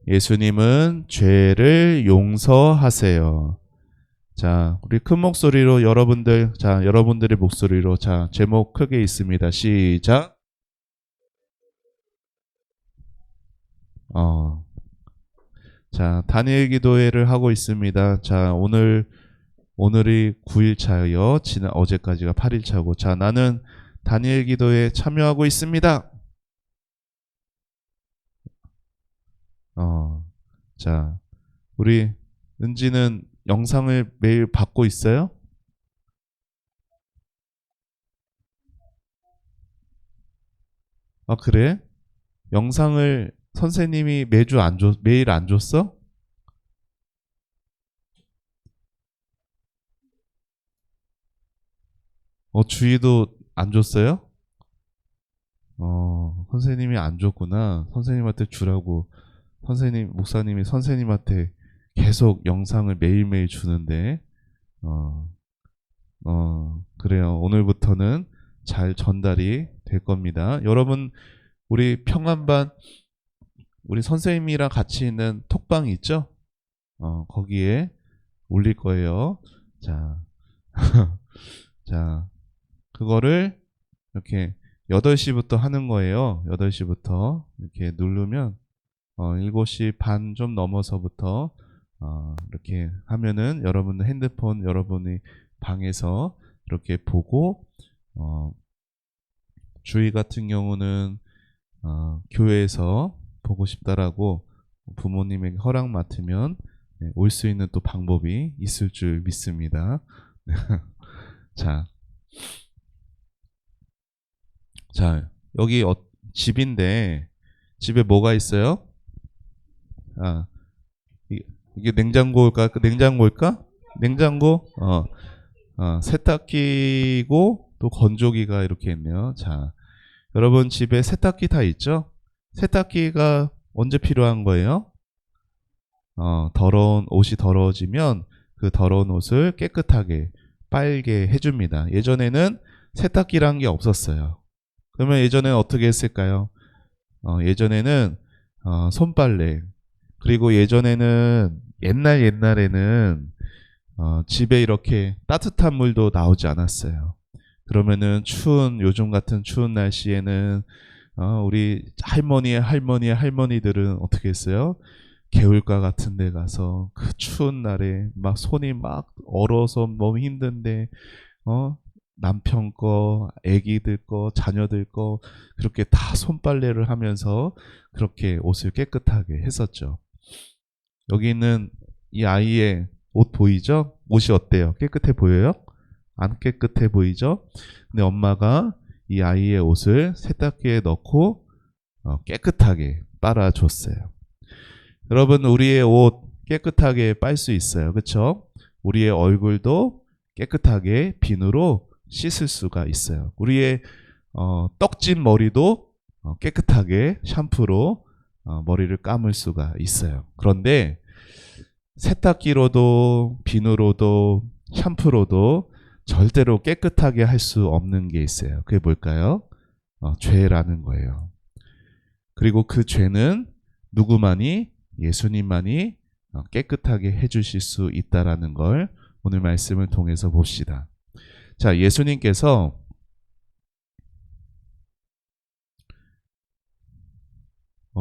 예수님은 죄를 용서하세요. 자, 우리 큰 목소리로 여러분들, 자, 여러분들의 목소리로, 자, 제목 크게 있습니다. 시작. 자, 다니엘 기도회를 하고 있습니다. 자, 오늘이 9일차예요. 어제까지가 8일차고. 자, 나는 다니엘 기도회에 참여하고 있습니다. 자, 우리 은지는 영상을 매일 받고 있어요? 아, 그래? 영상을 선생님이 매일 안 줬어? 주희도 안 줬어요? 선생님이 안 줬구나. 선생님한테 주라고. 목사님이 선생님한테 계속 영상을 매일매일 주는데, 어, 그래요. 오늘부터는 잘 전달이 될 겁니다. 여러분, 우리 평안반, 우리 선생님이랑 같이 있는 톡방 있죠? 거기에 올릴 거예요. 자, 자, 그거를 이렇게 8시부터 하는 거예요. 8시부터 이렇게 누르면 7시 반 좀 넘어서부터 이렇게 하면은 여러분 핸드폰 여러분이 방에서 이렇게 보고 주희 같은 경우는 교회에서 보고 싶다라고 부모님에게 허락 맡으면 올 수 있는 또 방법이 있을 줄 믿습니다. 자, 여기 집인데 집에 뭐가 있어요? 이게 냉장고일까? 냉장고일까? 냉장고? 세탁기고 또 건조기가 이렇게 있네요. 자, 여러분 집에 세탁기 다 있죠? 세탁기가 언제 필요한 거예요? 더러운 옷이 더러워지면 그 더러운 옷을 깨끗하게 빨게 해줍니다. 예전에는 세탁기란 게 없었어요. 그러면 예전에는 어떻게 했을까요? 예전에는 손빨래, 그리고 예전에는 옛날에는 집에 이렇게 따뜻한 물도 나오지 않았어요. 그러면은 요즘 같은 추운 날씨에는 우리 할머니들은 어떻게 했어요? 개울가 같은 데 가서 그 추운 날에 막 손이 막 얼어서 너무 힘든데 남편 거, 아기들 거, 자녀들 거 그렇게 다 손빨래를 하면서 그렇게 옷을 깨끗하게 했었죠. 여기 있는 이 아이의 옷 보이죠? 옷이 어때요? 깨끗해 보여요? 안 깨끗해 보이죠? 근데 엄마가 이 아이의 옷을 세탁기에 넣고 깨끗하게 빨아줬어요. 여러분, 우리의 옷 깨끗하게 빨 수 있어요. 그렇죠? 우리의 얼굴도 깨끗하게 비누로 씻을 수가 있어요. 우리의 떡진 머리도 깨끗하게 샴푸로 머리를 감을 수가 있어요. 그런데 세탁기로도 비누로도 샴푸로도 절대로 깨끗하게 할 수 없는 게 있어요. 그게 뭘까요? 죄라는 거예요. 그리고 그 죄는 누구만이? 예수님만이 깨끗하게 해주실 수 있다라는 걸 오늘 말씀을 통해서 봅시다. 자, 예수님께서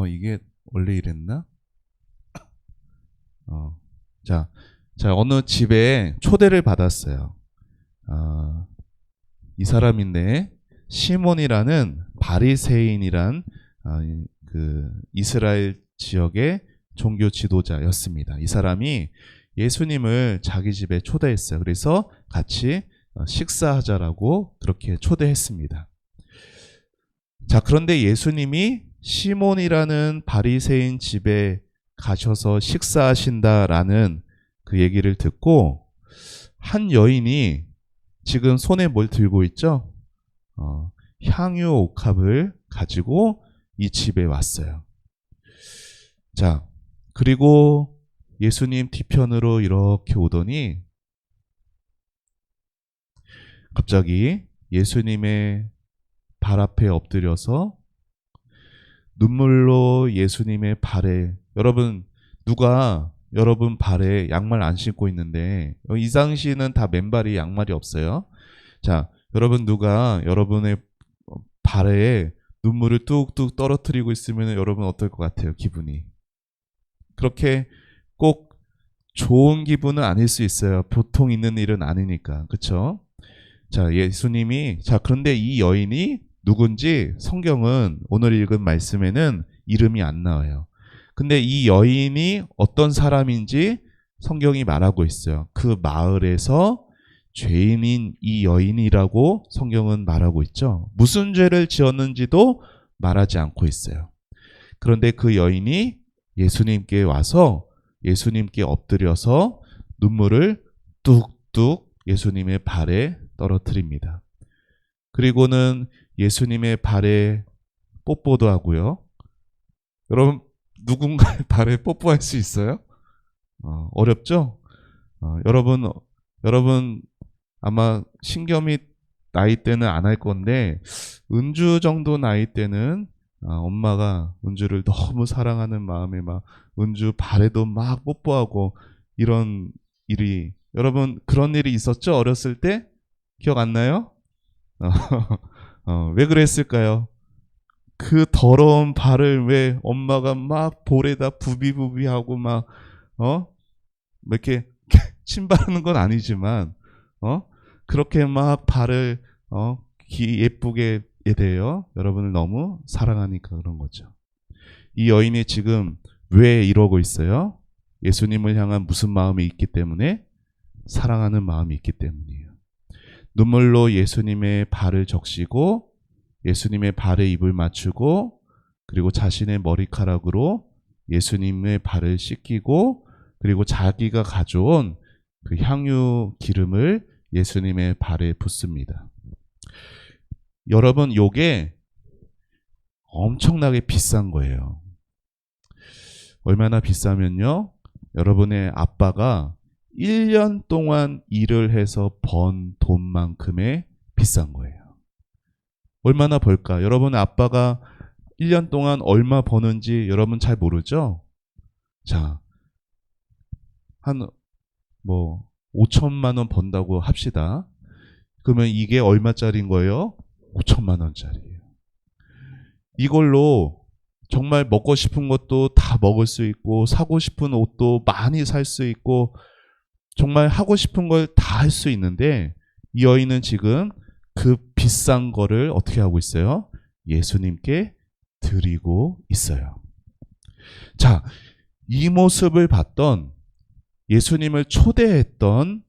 이게 원래 이랬나? 자, 어느 집에 초대를 받았어요. 이 사람인데 시몬이라는 바리새인이란 그 이스라엘 지역의 종교 지도자였습니다. 이 사람이 예수님을 자기 집에 초대했어요. 그래서 같이 식사하자라고 그렇게 초대했습니다. 자, 그런데 예수님이 시몬이라는 바리새인 집에 가셔서 식사하신다라는 그 얘기를 듣고 한 여인이 지금 손에 뭘 들고 있죠? 향유 옥합을 가지고 이 집에 왔어요. 자, 그리고 예수님 뒤편으로 이렇게 오더니 갑자기 예수님의 발 앞에 엎드려서 눈물로 예수님의 발에 여러분, 누가 여러분 발에 양말 안 신고 있는데, 이 당시에는 다 맨발이 양말이 없어요. 자, 여러분 누가 여러분의 발에 눈물을 뚝뚝 떨어뜨리고 있으면 여러분 어떨 것 같아요, 기분이? 그렇게 꼭 좋은 기분은 아닐 수 있어요. 보통 있는 일은 아니니까. 그쵸? 자, 예수님이, 자, 그런데 이 여인이 누군지 성경은 오늘 읽은 말씀에는 이름이 안 나와요. 근데 이 여인이 어떤 사람인지 성경이 말하고 있어요. 그 마을에서 죄인인 이 여인이라고 성경은 말하고 있죠. 무슨 죄를 지었는지도 말하지 않고 있어요. 그런데 그 여인이 예수님께 와서 예수님께 엎드려서 눈물을 뚝뚝 예수님의 발에 떨어뜨립니다. 그리고는 예수님의 발에 뽀뽀도 하고요. 여러분, 누군가의 발에 뽀뽀할 수 있어요? 어렵죠? 여러분 아마 신겸이 나이 때는 안 할 건데 은주 정도 나이 때는 엄마가 은주를 너무 사랑하는 마음에 막 은주 발에도 막 뽀뽀하고 이런 일이, 여러분 그런 일이 있었죠? 어렸을 때? 기억 안 나요? 왜 그랬을까요? 그 더러운 발을 왜 엄마가 막 볼에다 부비부비하고 막 이렇게 침 바르는 건 아니지만 그렇게 막 발을 예쁘게 대요. 여러분을 너무 사랑하니까 그런 거죠. 이 여인이 지금 왜 이러고 있어요? 예수님을 향한 무슨 마음이 있기 때문에? 사랑하는 마음이 있기 때문이에요. 눈물로 예수님의 발을 적시고 예수님의 발에 입을 맞추고 그리고 자신의 머리카락으로 예수님의 발을 씻기고 그리고 자기가 가져온 그 향유 기름을 예수님의 발에 붓습니다. 여러분, 요게 엄청나게 비싼 거예요. 얼마나 비싸면요, 여러분의 아빠가 1년 동안 일을 해서 번 돈만큼의 비싼 거예요. 얼마나 벌까? 여러분 아빠가 1년 동안 얼마 버는지 여러분 잘 모르죠? 자, 한 5천만 원 번다고 합시다. 그러면 이게 얼마짜리인 거예요? 5천만 원짜리예요. 이걸로 정말 먹고 싶은 것도 다 먹을 수 있고 사고 싶은 옷도 많이 살 수 있고 정말 하고 싶은 걸 다 할 수 있는데 이 여인은 지금 그 비싼 거를 어떻게 하고 있어요? 예수님께 드리고 있어요. 자, 이 모습을 봤던 예수님을 초대했던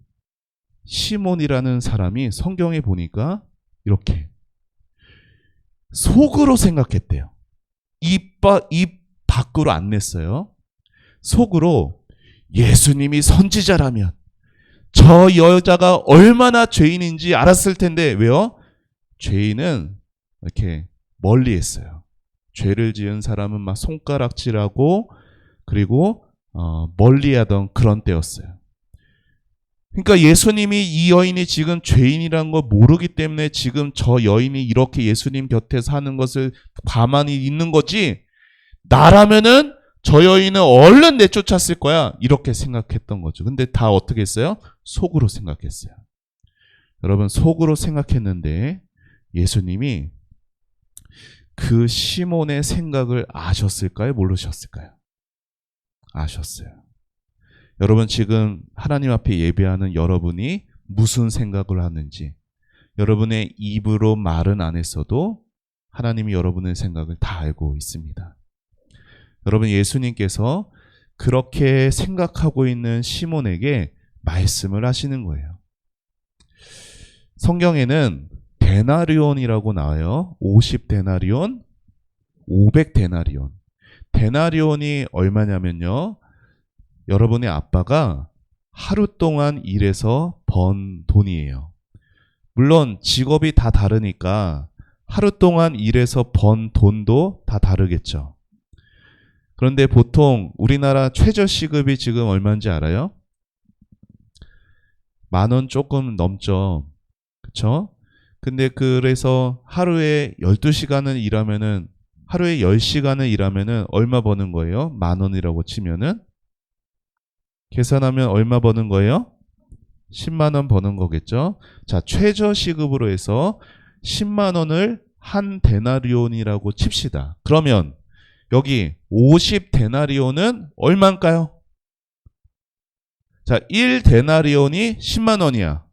시몬이라는 사람이 성경에 보니까 이렇게 속으로 생각했대요. 입 밖으로 안 냈어요. 속으로 예수님이 선지자라면 저 여자가 얼마나 죄인인지 알았을 텐데, 왜요? 죄인은 이렇게 멀리 했어요. 죄를 지은 사람은 막 손가락질하고 그리고 멀리 하던 그런 때였어요. 그러니까 예수님이 이 여인이 지금 죄인이라는 걸 모르기 때문에 지금 저 여인이 이렇게 예수님 곁에 사는 것을 가만히 있는 거지, 나라면은 저 여인은 얼른 내쫓았을 거야, 이렇게 생각했던 거죠. 근데 다 어떻게 했어요? 속으로 생각했어요. 여러분, 속으로 생각했는데 예수님이 그 시몬의 생각을 아셨을까요? 모르셨을까요? 아셨어요. 여러분, 지금 하나님 앞에 예배하는 여러분이 무슨 생각을 하는지 여러분의 입으로 말은 안 했어도 하나님이 여러분의 생각을 다 알고 있습니다. 여러분, 예수님께서 그렇게 생각하고 있는 시몬에게 말씀을 하시는 거예요. 성경에는 데나리온이라고 나와요. 50데나리온, 500데나리온. 데나리온이 얼마냐면요, 여러분의 아빠가 하루 동안 일해서 번 돈이에요. 물론 직업이 다 다르니까 하루 동안 일해서 번 돈도 다 다르겠죠. 그런데 보통 우리나라 최저시급이 지금 얼마인지 알아요? 10,000원 조금 넘죠. 그쵸? 근데 그래서 하루에 12시간을 일하면은 하루에 10시간을 일하면은 얼마 버는 거예요? 10,000원이라고 치면은 계산하면 얼마 버는 거예요? 10만 원 버는 거겠죠? 자, 최저 시급으로 해서 10만 원을 한 데나리온이라고 칩시다. 그러면 여기 50데나리온은 얼마일까요? 자, 1데나리온이 10만 원이야.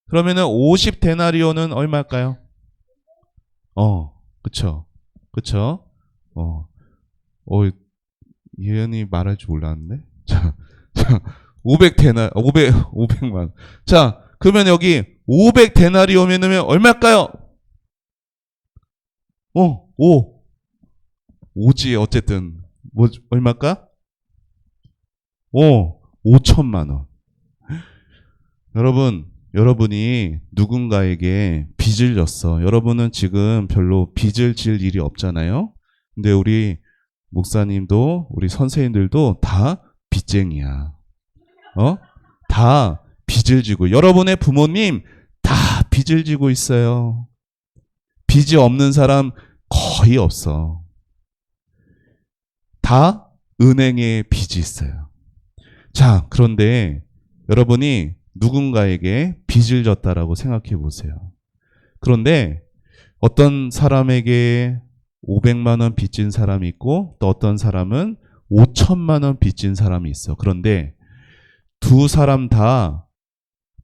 그러면은 50데나리온은 얼마일까요? 그쵸. 그쵸? 예언이 말할 줄 몰랐는데? 자, 500만. 자, 그러면 여기 500데나리온이면 얼마일까요? 5지, 어쨌든. 얼마일까? 5천만 원. 여러분이 누군가에게 빚을 졌어. 여러분은 지금 별로 빚을 질 일이 없잖아요. 근데 우리 목사님도 우리 선생님들도 다 빚쟁이야. 다 빚을 지고 여러분의 부모님 다 빚을 지고 있어요. 빚이 없는 사람 거의 없어. 다 은행에 빚이 있어요. 자, 그런데 여러분이 누군가에게 빚을 졌다라고 생각해 보세요. 그런데 어떤 사람에게 500만 원 빚진 사람이 있고 또 어떤 사람은 5천만 원 빚진 사람이 있어. 그런데 두 사람 다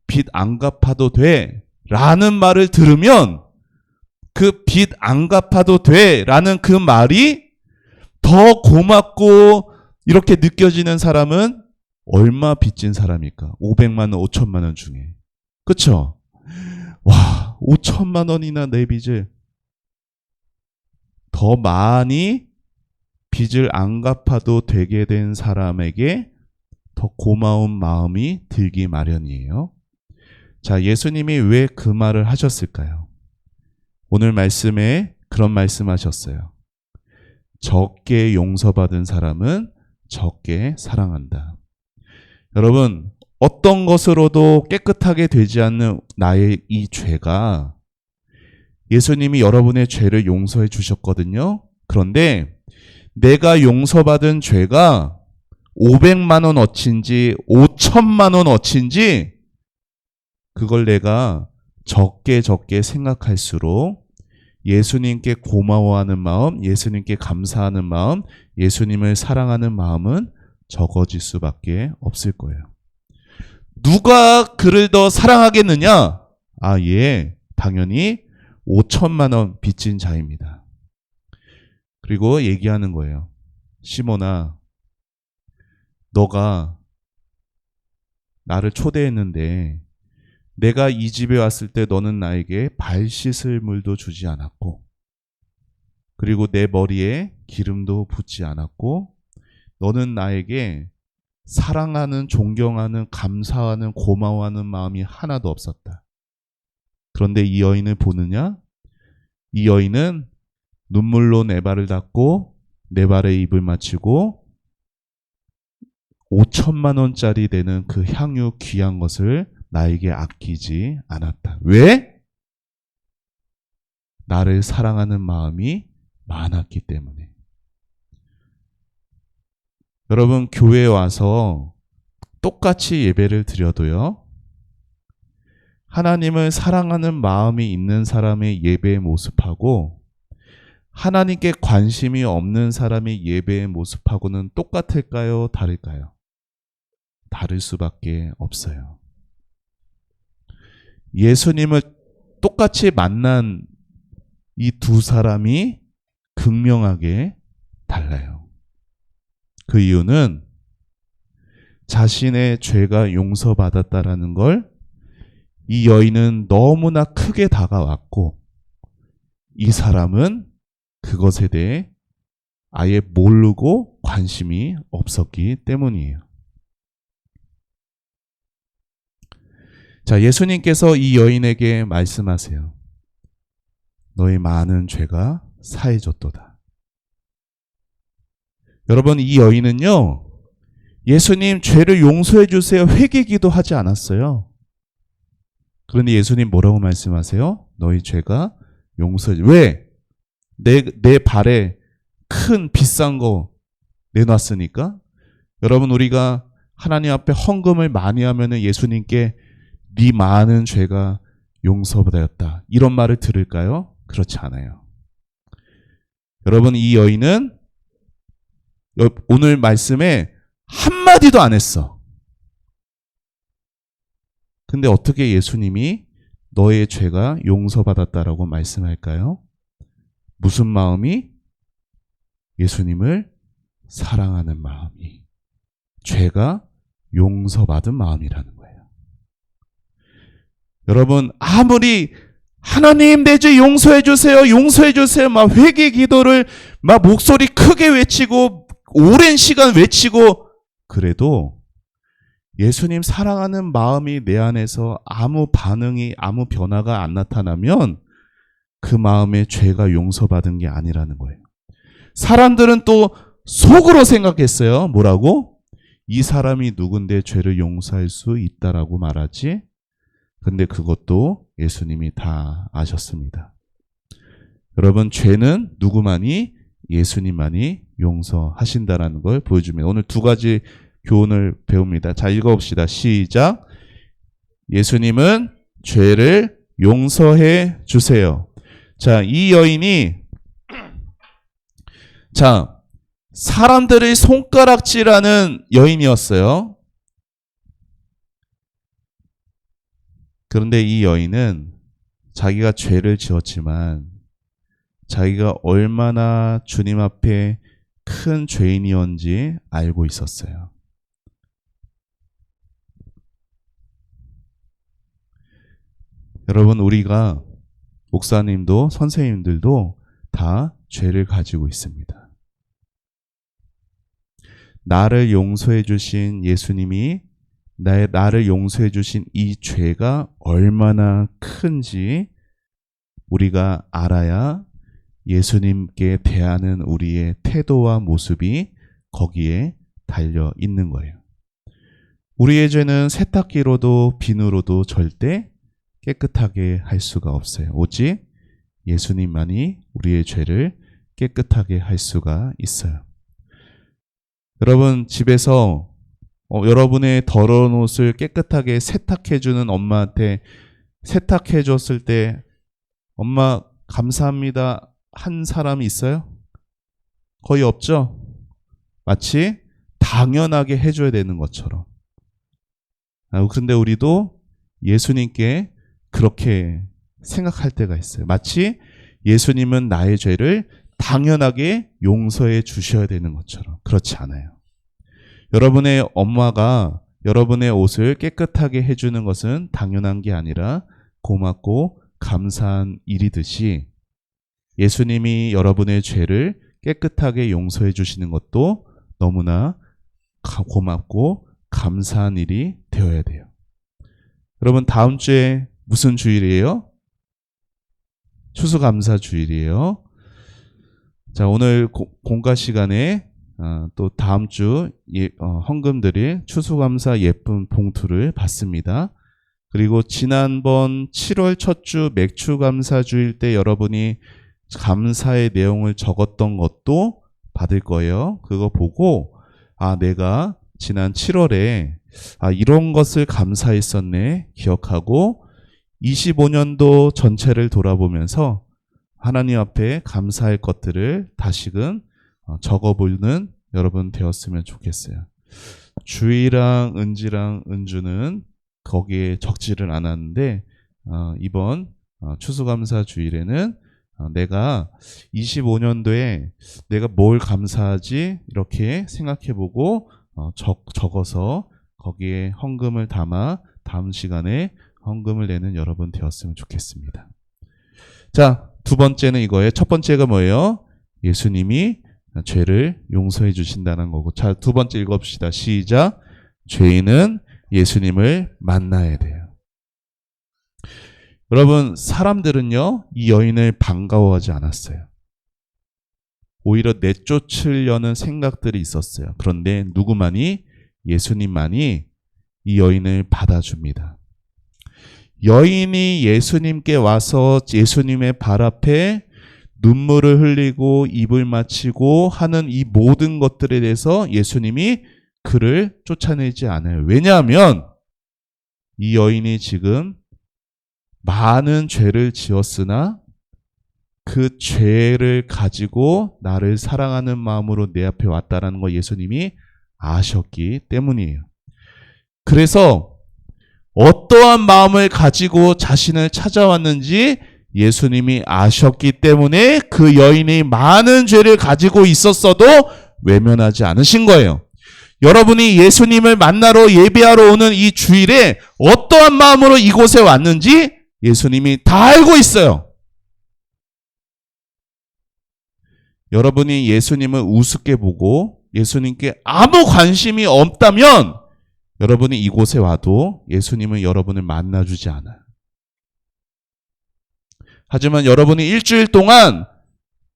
빚 안 갚아도 돼 라는 말을 들으면 그 빚 안 갚아도 돼 라는 그 말이 더 고맙고 이렇게 느껴지는 사람은 얼마 빚진 사람일까? 500만 원, 5천만 원 중에. 그쵸? 와, 5천만 원이나 내 빚을 더 많이 빚을 안 갚아도 되게 된 사람에게 더 고마운 마음이 들기 마련이에요. 자, 예수님이 왜 그 말을 하셨을까요? 오늘 말씀에 그런 말씀하셨어요. 적게 용서받은 사람은 적게 사랑한다. 여러분, 어떤 것으로도 깨끗하게 되지 않는 나의 이 죄가 예수님이 여러분의 죄를 용서해 주셨거든요. 그런데 내가 용서받은 죄가 500만 원 어치인지 5천만 원 어치인지 그걸 내가 적게 생각할수록 예수님께 고마워하는 마음, 예수님께 감사하는 마음, 예수님을 사랑하는 마음은 적어질 수밖에 없을 거예요. 누가 그를 더 사랑하겠느냐? 당연히 5천만 원 빚진 자입니다. 그리고 얘기하는 거예요. 시몬아, 너가 나를 초대했는데 내가 이 집에 왔을 때 너는 나에게 발 씻을 물도 주지 않았고 그리고 내 머리에 기름도 붓지 않았고 너는 나에게 사랑하는, 존경하는, 감사하는, 고마워하는 마음이 하나도 없었다. 그런데 이 여인을 보느냐? 이 여인은 눈물로 내 발을 닦고 내 발에 입을 맞추고 5천만 원짜리 되는 그 향유 귀한 것을 나에게 아끼지 않았다. 왜? 나를 사랑하는 마음이 많았기 때문에. 여러분, 교회에 와서 똑같이 예배를 드려도요, 하나님을 사랑하는 마음이 있는 사람의 예배의 모습하고 하나님께 관심이 없는 사람의 예배의 모습하고는 똑같을까요? 다를까요? 다를 수밖에 없어요. 예수님을 똑같이 만난 이 두 사람이 극명하게 달라요. 그 이유는 자신의 죄가 용서받았다라는 걸 이 여인은 너무나 크게 다가왔고 이 사람은 그것에 대해 아예 모르고 관심이 없었기 때문이에요. 자, 예수님께서 이 여인에게 말씀하세요. 너의 많은 죄가 사해졌도다. 여러분, 이 여인은요, 예수님 죄를 용서해 주세요 회개기도 하지 않았어요. 그런데 예수님 뭐라고 말씀하세요? 너희 죄가 용서해. 왜? 내 발에 큰 비싼 거 내놨으니까 여러분 우리가 하나님 앞에 헌금을 많이 하면은 예수님께 네 많은 죄가 용서되었다 이런 말을 들을까요? 그렇지 않아요. 여러분 이 여인은 오늘 말씀에 한마디도 안 했어. 근데 어떻게 예수님이 너의 죄가 용서받았다라고 말씀할까요? 무슨 마음이? 예수님을 사랑하는 마음이 죄가 용서받은 마음이라는 거예요. 여러분 아무리 하나님 내 죄 용서해 주세요 용서해 주세요 막 회개 기도를 막 목소리 크게 외치고 오랜 시간 외치고 그래도 예수님 사랑하는 마음이 내 안에서 아무 반응이 아무 변화가 안 나타나면 그 마음에 죄가 용서받은 게 아니라는 거예요. 사람들은 또 속으로 생각했어요. 뭐라고? 이 사람이 누군데 죄를 용서할 수 있다라고 말하지? 근데 그것도 예수님이 다 아셨습니다. 여러분 죄는 누구만이? 예수님만이 용서하신다라는 걸 보여줍니다. 오늘 두 가지 교훈을 배웁니다. 자, 읽어봅시다. 시작. 예수님은 죄를 용서해 주세요. 자, 이 여인이 사람들의 손가락질하는 여인이었어요. 그런데 이 여인은 자기가 죄를 지었지만 자기가 얼마나 주님 앞에 큰 죄인이었는지 알고 있었어요. 여러분 우리가 목사님도 선생님들도 다 죄를 가지고 있습니다. 나를 용서해 주신 예수님이 나를 용서해 주신 이 죄가 얼마나 큰지 우리가 알아야 예수님께 대하는 우리의 태도와 모습이 거기에 달려 있는 거예요. 우리의 죄는 세탁기로도 비누로도 절대 깨끗하게 할 수가 없어요. 오직 예수님만이 우리의 죄를 깨끗하게 할 수가 있어요. 여러분 집에서 여러분의 더러운 옷을 깨끗하게 세탁해주는 엄마한테 세탁해줬을 때 엄마 감사합니다 한 사람이 있어요? 거의 없죠? 마치 당연하게 해줘야 되는 것처럼. 그런데 우리도 예수님께 그렇게 생각할 때가 있어요. 마치 예수님은 나의 죄를 당연하게 용서해 주셔야 되는 것처럼. 그렇지 않아요. 여러분의 엄마가 여러분의 옷을 깨끗하게 해주는 것은 당연한 게 아니라 고맙고 감사한 일이듯이 예수님이 여러분의 죄를 깨끗하게 용서해 주시는 것도 너무나 고맙고 감사한 일이 되어야 돼요. 여러분 다음 주에 무슨 주일이에요? 추수감사 주일이에요. 자, 오늘 공과 시간에 또 다음 주 헌금들이 추수감사 예쁜 봉투를 받습니다. 그리고 지난번 7월 첫 주 맥추감사 주일 때 여러분이 감사의 내용을 적었던 것도 받을 거예요. 그거 보고 내가 지난 7월에 이런 것을 감사했었네 기억하고 25년도 전체를 돌아보면서 하나님 앞에 감사할 것들을 다시금 적어보는 여러분 되었으면 좋겠어요. 주희랑 은지랑 은주는 거기에 적지를 않았는데 이번 추수감사 주일에는 내가 25년도에 내가 뭘 감사하지 이렇게 생각해보고 적어서 거기에 헌금을 담아 다음 시간에 헌금을 내는 여러분 되었으면 좋겠습니다. 자, 두 번째는 이거예요. 첫 번째가 뭐예요? 예수님이 죄를 용서해 주신다는 거고. 자, 두 번째 읽어봅시다. 시작. 죄인은 예수님을 만나야 돼요. 여러분 사람들은요 이 여인을 반가워하지 않았어요. 오히려 내쫓으려는 생각들이 있었어요. 그런데 누구만이? 예수님만이 이 여인을 받아줍니다. 여인이 예수님께 와서 예수님의 발 앞에 눈물을 흘리고 입을 맞추고 하는 이 모든 것들에 대해서 예수님이 그를 쫓아내지 않아요. 왜냐하면 이 여인이 지금 많은 죄를 지었으나 그 죄를 가지고 나를 사랑하는 마음으로 내 앞에 왔다라는 걸 예수님이 아셨기 때문이에요. 그래서 어떠한 마음을 가지고 자신을 찾아왔는지 예수님이 아셨기 때문에 그 여인이 많은 죄를 가지고 있었어도 외면하지 않으신 거예요. 여러분이 예수님을 만나러 예배하러 오는 이 주일에 어떠한 마음으로 이곳에 왔는지 예수님이 다 알고 있어요. 여러분이 예수님을 우습게 보고 예수님께 아무 관심이 없다면 여러분이 이곳에 와도 예수님은 여러분을 만나주지 않아요. 하지만 여러분이 일주일 동안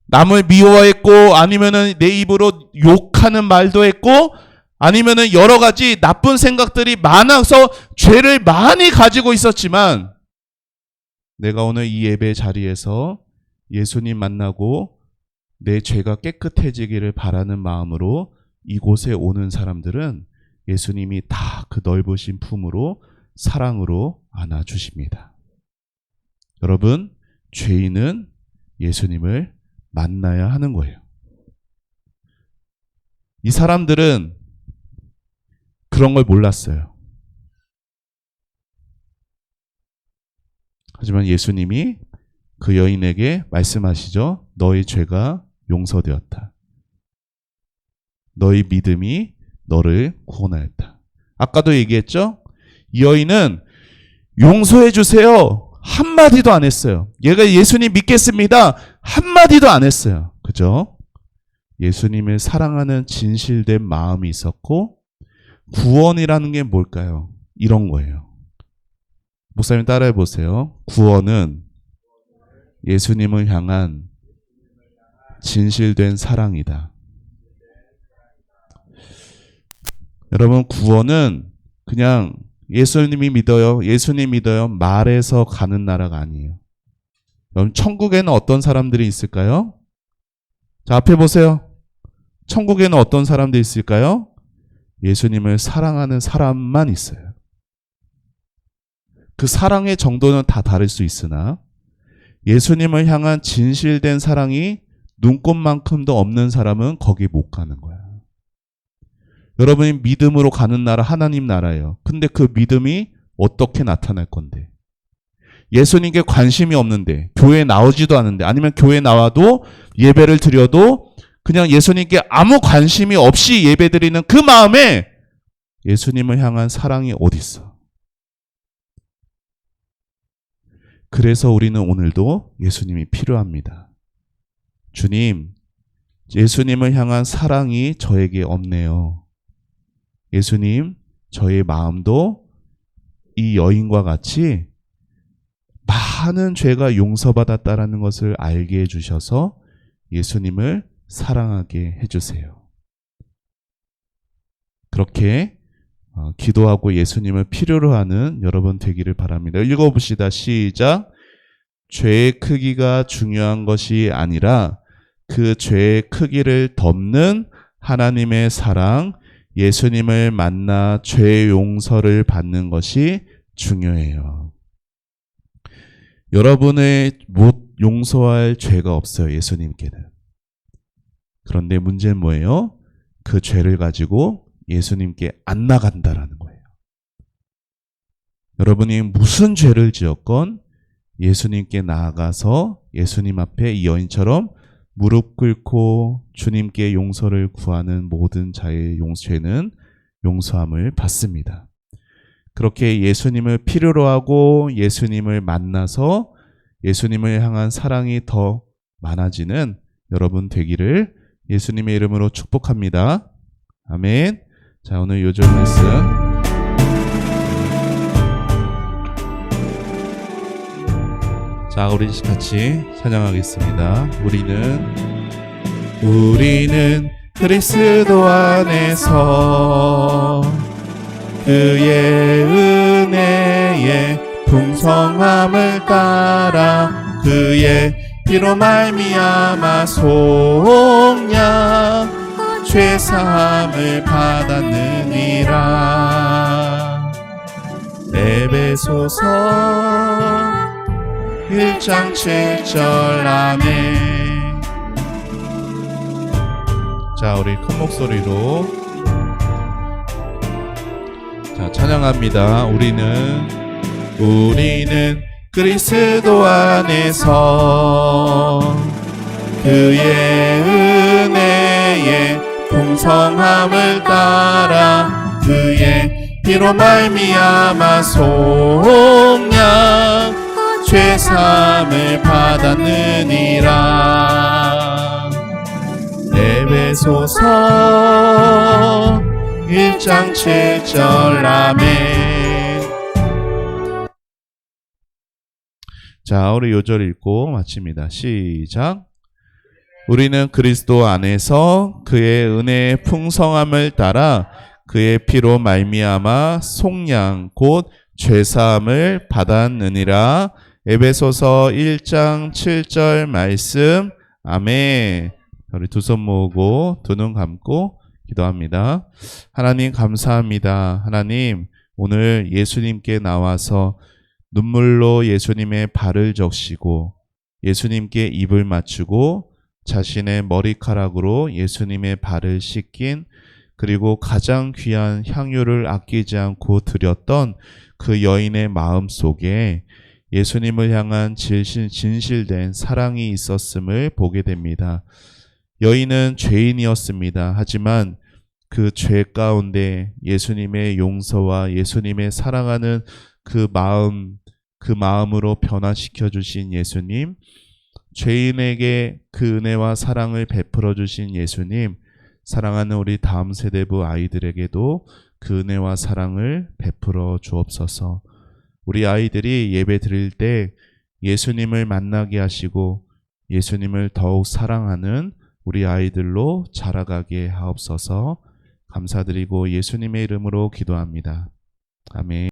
남을 미워했고 아니면은 내 입으로 욕하는 말도 했고 아니면은 여러 가지 나쁜 생각들이 많아서 죄를 많이 가지고 있었지만 내가 오늘 이 예배 자리에서 예수님 만나고 내 죄가 깨끗해지기를 바라는 마음으로 이곳에 오는 사람들은 예수님이 다 그 넓으신 품으로 사랑으로 안아주십니다. 여러분, 죄인은 예수님을 만나야 하는 거예요. 이 사람들은 그런 걸 몰랐어요. 하지만 예수님이 그 여인에게 말씀하시죠. 너의 죄가 용서되었다. 너의 믿음이 너를 구원하였다. 아까도 얘기했죠? 이 여인은 용서해 주세요. 한마디도 안 했어요. 얘가 예수님 믿겠습니다. 한마디도 안 했어요. 그죠? 예수님을 사랑하는 진실된 마음이 있었고 구원이라는 게 뭘까요? 이런 거예요. 목사님 따라해 보세요. 구원은 예수님을 향한 진실된 사랑이다. 여러분, 구원은 그냥 예수님이 믿어요, 예수님 믿어요 말해서 가는 나라가 아니에요. 여러분, 천국에는 어떤 사람들이 있을까요? 자, 앞에 보세요. 천국에는 어떤 사람들이 있을까요? 예수님을 사랑하는 사람만 있어요. 그 사랑의 정도는 다 다를 수 있으나 예수님을 향한 진실된 사랑이 눈꽃만큼도 없는 사람은 거기 못 가는 거야. 여러분이 믿음으로 가는 나라 하나님 나라예요. 근데 그 믿음이 어떻게 나타날 건데? 예수님께 관심이 없는데, 교회에 나오지도 않는데, 아니면 교회에 나와도 예배를 드려도 그냥 예수님께 아무 관심이 없이 예배드리는 그 마음에 예수님을 향한 사랑이 어디 있어? 그래서 우리는 오늘도 예수님이 필요합니다. 주님, 예수님을 향한 사랑이 저에게 없네요. 예수님, 저의 마음도 이 여인과 같이 많은 죄가 용서받았다라는 것을 알게 해주셔서 예수님을 사랑하게 해주세요. 그렇게 기도하고 예수님을 필요로 하는 여러분 되기를 바랍니다. 읽어봅시다. 시작. 죄의 크기가 중요한 것이 아니라 그 죄의 크기를 덮는 하나님의 사랑, 예수님을 만나 죄 용서를 받는 것이 중요해요. 여러분의 못 용서할 죄가 없어요, 예수님께는. 그런데 문제는 뭐예요? 그 죄를 가지고 예수님께 안 나간다라는 거예요. 여러분이 무슨 죄를 지었건 예수님께 나아가서 예수님 앞에 이 여인처럼 무릎 꿇고 주님께 용서를 구하는 모든 자의 죄는 용서함을 받습니다. 그렇게 예수님을 필요로 하고 예수님을 만나서 예수님을 향한 사랑이 더 많아지는 여러분 되기를 예수님의 이름으로 축복합니다. 아멘. 자, 오늘 요절 말씀 자, 우리 같이 찬양하겠습니다. 우리는 그리스도 안에서 그의 은혜의 풍성함을 따라 그의 피로 말미암아 속량 죄사함을 받았느니라. 에베소서 1장 7절. 아멘. 자, 우리 큰 목소리로 자, 찬양합니다. 우리는 그리스도 안에서 그의 은혜의 풍성함을 따라 그의 피로 말미암아 속량 죄사함을 받았느니라. 에베소서 1장 7절. 아멘. 자, 우리 요절 읽고 마칩니다. 시작. 우리는 그리스도 안에서 그의 은혜의 풍성함을 따라 그의 피로 말미암아 속량 곧 죄사함을 받았느니라. 에베소서 1장 7절 말씀. 아멘. 우리 두 손 모으고 두 눈 감고 기도합니다. 하나님 감사합니다. 하나님, 오늘 예수님께 나와서 눈물로 예수님의 발을 적시고 예수님께 입을 맞추고 자신의 머리카락으로 예수님의 발을 씻긴, 그리고 가장 귀한 향유를 아끼지 않고 드렸던 그 여인의 마음 속에 예수님을 향한 진실된 사랑이 있었음을 보게 됩니다. 여인은 죄인이었습니다. 하지만 그 죄 가운데 예수님의 용서와 예수님의 사랑하는 그 마음으로 변화시켜 주신 예수님, 죄인에게 그 은혜와 사랑을 베풀어 주신 예수님, 사랑하는 우리 다음 세대부 아이들에게도 그 은혜와 사랑을 베풀어 주옵소서. 우리 아이들이 예배 드릴 때 예수님을 만나게 하시고 예수님을 더욱 사랑하는 우리 아이들로 자라가게 하옵소서. 감사드리고 예수님의 이름으로 기도합니다. 아멘.